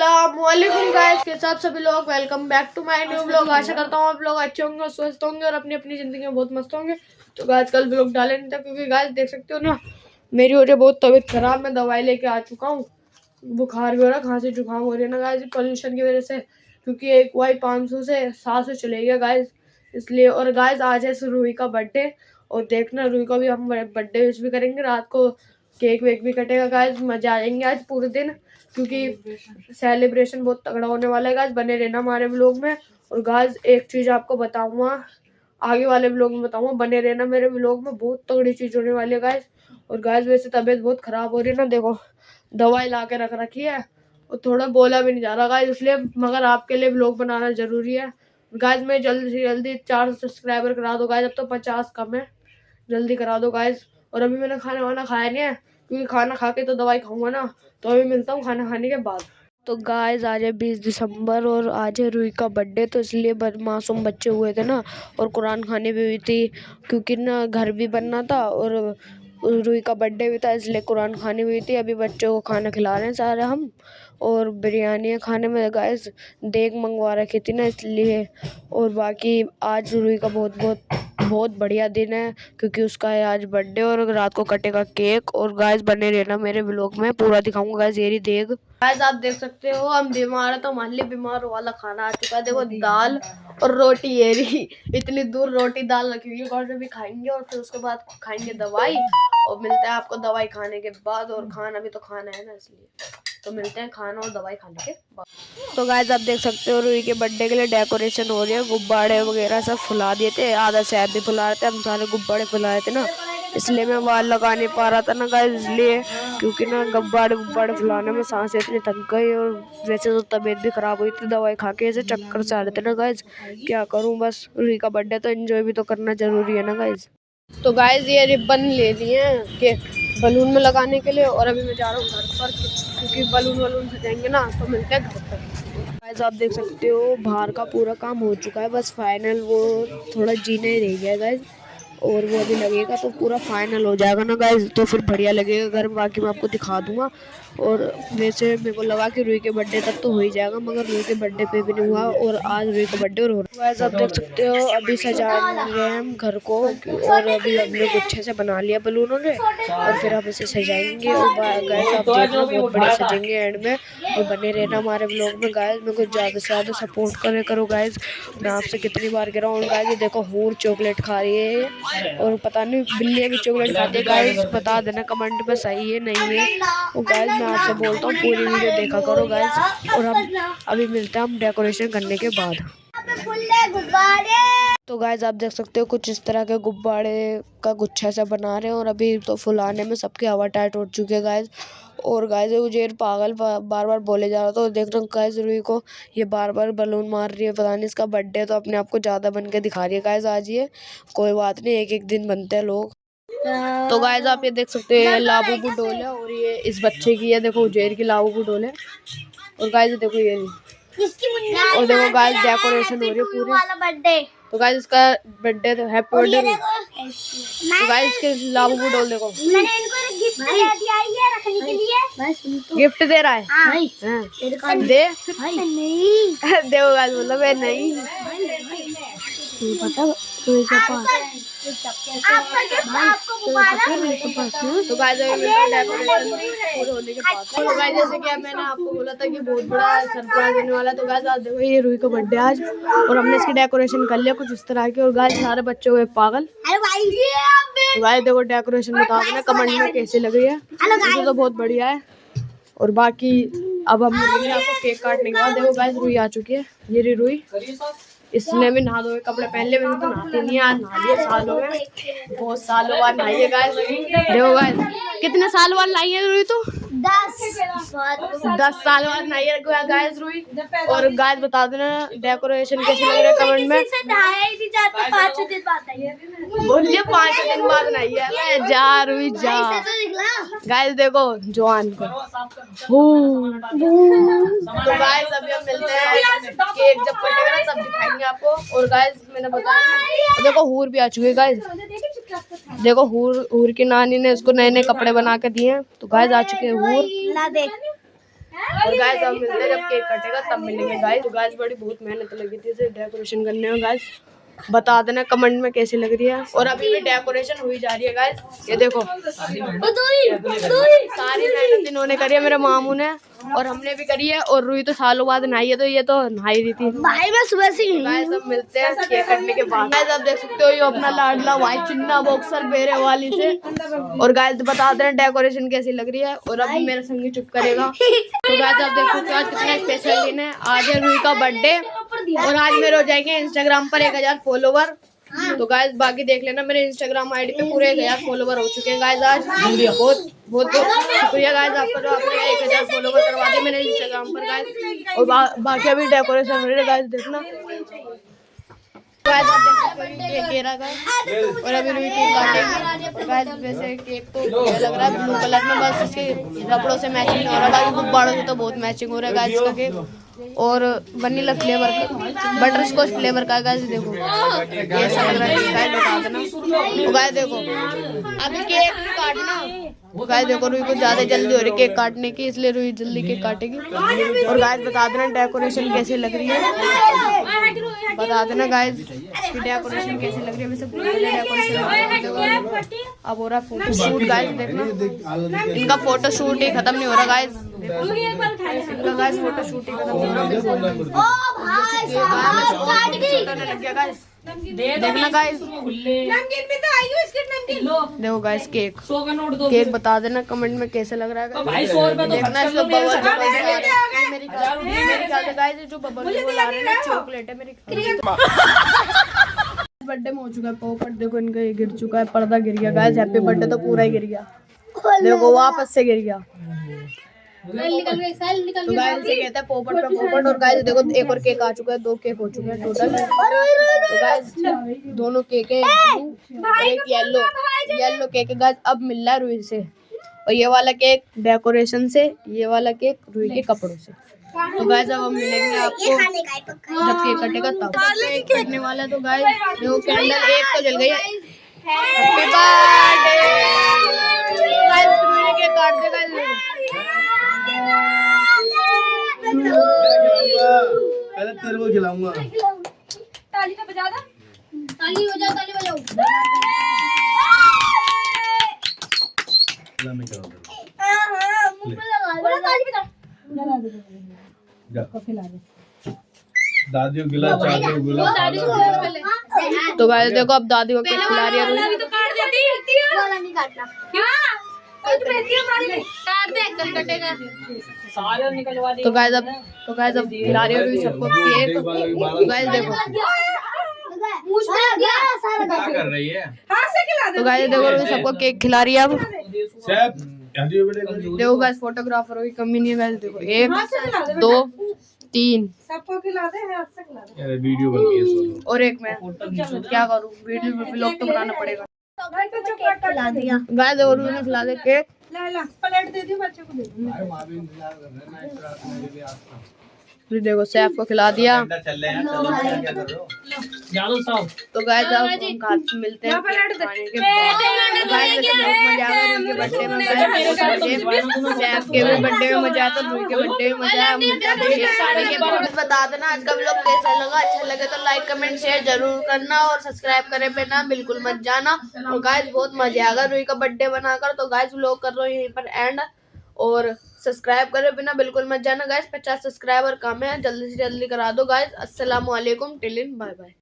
अस्सलामुअलैकुम गाइस, के साथ सभी लोग welcome back to my new blog. आशा करता हूँ आप लोग अच्छे होंगे और स्वस्थ होंगे और अपनी अपनी जिंदगी में बहुत मस्त होंगे। तो गाइस कल ब्लॉग डाले नहीं था क्योंकि गाइस देख सकते हो ना, मेरी हो रही है बहुत तबीयत खराब। मैं दवाई लेके आ चुका हूँ, बुखार भी हो रहा है, खांसी जुकाम हो रही है ना गाइस पोल्यूशन की वजह से, क्योंकि एक वाई 500 से 700 चले गया गाइस, इसलिए। और गाइस आज है रूही का बर्थडे, और देखना रूही को भी हम बर्थडे विश भी करेंगे, रात को केक वेक भी कटेगा गाइस, मजा आएंगे आज पूरे दिन, क्योंकि सेलिब्रेशन बहुत तगड़ा होने वाला है गाइस। बने रहना हमारे व्लॉग में। और गाइस एक चीज आपको बताऊंगा, आगे वाले व्लॉग में बताऊंगा, बने रहना मेरे व्लॉग में, बहुत तगड़ी चीज होने वाली है गाइस। और गाइस वैसे तबीयत बहुत खराब हो रही है ना, देखो दवाई ला के रख रखी है और थोड़ा बोला भी नहीं जा रहा गाइस, इसलिए मगर आपके लिए व्लॉग बनाना जरूरी है गाइस। मैं जल्दी से जल्दी 4 सब्सक्राइबर करा दो गाइस, अब तो 50 कम है, जल्दी करा दो गाइस। और अभी मैंने खाना वाना खाया नहीं है, क्योंकि खाना खा के तो दवाई खाऊंगा ना, तो अभी मिलता हूँ खाना खाने के बाद। तो गाइस आज है 20 दिसंबर और आज है रूही का बर्थडे, तो इसलिए मासूम बच्चे हुए थे ना, और कुरान खानी भी हुई थी, क्योंकि ना घर भी बनना था और रूही का बर्थडे भी था, इसलिए कुरान खानी हुई थी। अभी बच्चों को खाना खिला रहे हैं सारे हम, और बिरयानी है खाने में गाइस, देग मंगवा रखी थी ना इसलिए। और बाकी आज रूही का बहुत बहुत बहुत बढ़िया दिन है, क्योंकि उसका है आज बर्थडे, और रात को कटेगा केक। और गाइस बने रहना मेरे व्लॉग में, पूरा दिखाऊंगा गाइस। ये रही देग गाइस, आप देख सकते हो हम बीमार है, तो हमारे लिए बीमार वाला खाना आ चुका है। देखो दाल और रोटी, ये रही, इतनी दूर रोटी दाल रखी हुई है, घर में भी खाएंगे और फिर उसके बाद खाएंगे दवाई, और मिलते हैं आपको दवाई खाने के बाद। और खाना भी तो खाना है ना, इसलिए तो मिलते हैं खाना और दवाई खाने के बाद। तो गाइस आप देख सकते हो रूही के बर्थडे के लिए डेकोरेशन हो रही है, गुब्बारे वगैरह सब फुला दिए थे, आधा शहर भी फुला रहे थे, हम सारे गुब्बारे फुलाए थे ना, इसलिए मैं वाल लगा नहीं पा रहा था ना गाइस, इसलिए, क्योंकि ना गुब्बारे फुलाने में सांसें इतनी थक गई, और वैसे तो तबीयत भी खराब हुई थी दवाई खा के, ऐसे चक्कर से आ रहे थे ना गाइस, क्या करूं, बस रूही का बर्थडे तो एंजॉय भी तो करना जरूरी है ना गाइस। तो गाइस ये रिबन ले लिए हैं कि बलून में लगाने के लिए, और अभी मैं जा रहा हूँ घर पर, क्योंकि बलून सजाएंगे ना, तो मिलते हैं घर पर। गाइस आप देख सकते हो बाहर का पूरा काम हो चुका है, बस फाइनल वो थोड़ा जीने रह गया गाइस, और वो अभी लगेगा तो पूरा फाइनल हो जाएगा ना गाइस, तो फिर बढ़िया लगेगा घर में, बाकी मैं आपको दिखा दूंगा। और वैसे मेरे को लगा कि रूही के बर्थडे तक तो हो ही जाएगा, मगर रूही के बर्थडे पे भी नहीं हुआ, और आज रूही का बर्थडे और हो रहा है। गाइस आप देख सकते हो अभी सजा रहे हैं हम घर को, और अभी हमने गुच्छे से बना लिया बलूनों ने, और फिर हम इसे सजाएंगे। और गाइस आप देखना बहुत बढ़िया सजेंगे एंड में, और बने रहना हमारे व्लॉग में गाइस। मेरे को ज़्यादा से ज़्यादा सपोर्ट करो गाइस, मैं आपसे कितनी बार कह रहा हूँ गाइस। ये देखो हूर चॉकलेट खा रही है, और पता नहीं बिल्लियाँ भी चॉकलेट खाती है गाइस, बता देना कमेंट में सही है नहीं है। और गाइस मैं आपसे बोलता हूँ पूरी वीडियो देखा करो गाइस, और हम अभी मिलते हैं हम डेकोरेशन करने के बाद। तो गाइस आप देख सकते हो कुछ इस तरह के गुब्बारे का गुच्छा सा बना रहे हैं, और अभी तो फुलाने में सबकी हवा टाइट हो चुकी है गाइस। और गाइस उजेर पागल बार बार बोले जा रहा था, तो देख रहा हूँ गाइस रूही को ये बार बार बलून मार रही है, पता नहीं इसका बर्थडे तो अपने आप को ज़्यादा बन के दिखा रही है गाइस आज ये। कोई बात नहीं, एक एक दिन बनते हैं लोग। तो गाइस आप ये देख सकते हैं लाबू डोल है, और ये इस बच्चे की है, देखो उजेर की लाबू डोल है। और गाइस देखो ये नहीं, और देखो गाइस डेकोरेशन हो रही है पूरी। तो गाइस इसका बर्थडे तो हैप्पी बर्थडे। तो गाइस इसके लाबू को डोल देखो, मैंने इनको एक गिफ्ट दे दिया है रखने के लिए, गिफ्ट दे रहा है। हाँ। दे नहीं देखो गाइस बोला मैं नहीं, पता तो क्या पास आपका गिफ्ट आपको मुबारक। तो गाइस डेकोरेशन पूरे होने के बाद, तो गाइस जैसे कि मैंने आपको बोला था कि बहुत बड़ा सरप्राइज होने वाला है, तो गाइस आज देखो ये रूही का बर्थडे आज, और हमने इसकी डेकोरेशन कर लिया कुछ इस तरह की। और गाइस सारे बच्चे हुए पागल। तो गाइस देखो डेकोरेशन बता देना कमेंट में कैसी लग रही है, वैसे तो बहुत बढ़िया है। और बाकी अब हम मिलेंगे आपको केक काटने के बाद। देखो गाइस रूही आ चुकी है, ये रही रूही, इसने भी नहा धोए कपड़े पहन लिए, वैसे तो नहाती नहीं है, आज नहा लिए सालों में, बहुत सालों बाद नहाई है गाइस। देखो गाइस कितने साल बाद नहाई है रूही, तो 10 साल बाद नहाई है गाइस रूही। और गाइस बता देना डेकोरेशन कैसी लग रही है कमेंट में, बोलिए 5 दिन बाद नहाई है, जा रूही जा। गाइस देखो जवान को, तो गाइस अभी हम मिलते हैं, केक जब कटेगा ना तब दिखाएंगे आपको। और गाइस मैंने बताया देखो हूर भी आ चुकी है गाइस, देखो हूर की नानी ने उसको नए नए कपड़े बना के दिए हैं, तो गाइस आ चुके हैं हूर। और गाइस हम मिलते हैं जब केक कटेगा तब मिलेंगे गाइस। तो गाइस बड़ी बहुत मेहनत लगी थी इसे डेकोरेशन करने में गाइस। बता देना कमेंट में कैसी लग रही है। और अभी भी डेकोरेशन हुई जा रही है गाइस। ये देखो सारी मेहनत इन्होंने करी है, मेरे मामू ने और हमने भी करी है। और रुई तो सालों बाद नहाई है, तो ये तो नहाई रही थी भाई। मैं सुबह से गाइस सब मिलते हैं केक कटने के बाद। गाइस आप देख सकते हो ये अपना लाडला भाई चिन्ना बॉक्सर बेरे वाली से। और गाइस बता देना डेकोरेशन कैसी लग रही है। और अभी मेरा संगी चुप करेगा। तो गाइस आप देख सकते हो आज कितना स्पेशल दिन है। आज है रुई का बर्थडे और आज मेरे हो जाएंगे इंस्टाग्राम पर 1000 फॉलोवर। तो गाइस बाकी देख लेना मेरे इंस्टाग्राम आईडी पे पूरे 1000 फॉलोवर हो चुके हैं गाइस आज। बहुत बहुत शुक्रिया गाइस आपका जो आपने 1000 फॉलोवर करवा दिए मेरे इंस्टाग्राम पर गाइस। और बाकी अभी डेकोरेशन हो रही है गाइस देखना। गाइस आप देख सकते हो केक केरा गाइस और अभी रुई केक काटेंगे। गाइस वैसे केक तो लग रहा है ब्लू कलर में, बस इसके रबड़ों से मैचिंग नहीं हो रहा। बाकी गुब्बारों से तो बहुत मैचिंग हो रहा है गाइस इसका केक। और वनीला फ्लेवर का बटर स्कॉच फ्लेवर का गाइस देखो ये ऐसा लग रहा है गाइस बता देना। तो गाइस देखो अभी केक नहीं काटना। गाइस देखो रुई को ज्यादा जल्दी हो रही केक काटने की, इसलिए रुई जल्दी केक काटेगी। और गाइस बता देना डेकोरेशन कैसी लग रही है, बता देना गाइस कि डेकोरेशन कैसी लग रही है। वैसे डेकोरेशन अब हो रहा फोटो शूट गाइस देखना। इनका फोटो शूट ही खत्म नहीं हो रहा गाइस। इनका गाइस फोटो शूट ही खत्म नहीं हो रहा। देखना गाइस देखो गाइस केक केक बता देना कमेंट में कैसे लग रहा है। देखना इसको मेरे ख्याल से गाइस जो बबल ला रहे हैं चॉकलेट है मेरे बर्थडे में हो चुका है पोपट। देखो इनका ये गिर चुका है, पर्दा गिर गया गाइस। हैप्पी बर्थडे तो पूरा ही गिर गया, देखो वापस से गिर गया। तो गाइस से कहता है पोपट पे पोपट। और गाइस देखो एक और केक आ चुका है, 2 केक हो चुके हैं टोटल। तो गाइस दोनों केक है और एक येलो केक है गाइस। अब मिल रहा है रुई से और ये वाला केक डेकोरेशन से, ये वाला केक रुई के कपड़ों से। तो गाइस अब हम मिलेंगे आपको जब केक कटेगा तब। केक कटने वाला है तो गाइस देखो कैंडल एक तो जल गई है। हैप्पी बर्थडे गाइस रुई ने केक काट दिया गाइस। पहले तेरे को खिलाऊंगा। ताली तो बजा दो, ताली बजाओ, ताली बजाओ। मैं क्या करूं? मुंह पे लगा दो, ताली बजा। जा खिला दे दादी को गिला, चाची को गिला। तो गाइस देखो अब दादी को केक खिला रही है रुई। तो काट देती है वाला नहीं काटना क्यों? कुछ बेटी हमारी काट दे कल कटेगा सारे निकलवा दे। तो गाइस अब खिला रही है रुई सबको केक। तो गाइस देखो क्या कर रही है? हां से खिला दे। तो गाइस देखो रुई सबको केक खिला रही है अब। शेफ देखो गाइस फोटोग्राफर की कमी नहीं है गाइस। देखो 1 2 3 सबको खिला दे, हाथ से खिला दे। अरे वीडियो बन गई है और एक मैं क्या करूं, वीडियो व्लॉग तो बनाना पड़ेगा। खिला दिया गाइस देखो रुई ने खिला दे केक। ला प्लेट दे दियो बच्चे को दे दो। भाई वहां भी इंतजार कर रहे हैं, मैं इतना मेरे लिए आता फिर देखो शेफ को खिला दिया। चल रहे हैं, चलो क्या कर रहे हो? जानो साहब। तो गाइस अब हम खाते मिलते हैं खाने के बाद। गाइस वैसे बहुत मजा आ गया रुई के बर्थडे में। शेफ के भी बर्थडे में मजा आता, रुई के बर्थडे में मजा आया। बता देना आज का व्लॉग कैसा लगा। अच्छा लगे तो लाइक कमेंट शेयर जरूर करना और सब्सक्राइब करे बिना बिल्कुल मत जाना। और गाइस बहुत मजा आएगा रुई का बर्थडे बनाकर। तो गाइस व्लॉग कर रहा हूँ यहीं पर एंड। और सब्सक्राइब करे बिना बिल्कुल मत जाना गाइस। 50 सब्सक्राइबर कम है, जल्दी से जल्दी करा दो गाइस। अस्सलाम वालेकुम, टिल इन बाय बाय।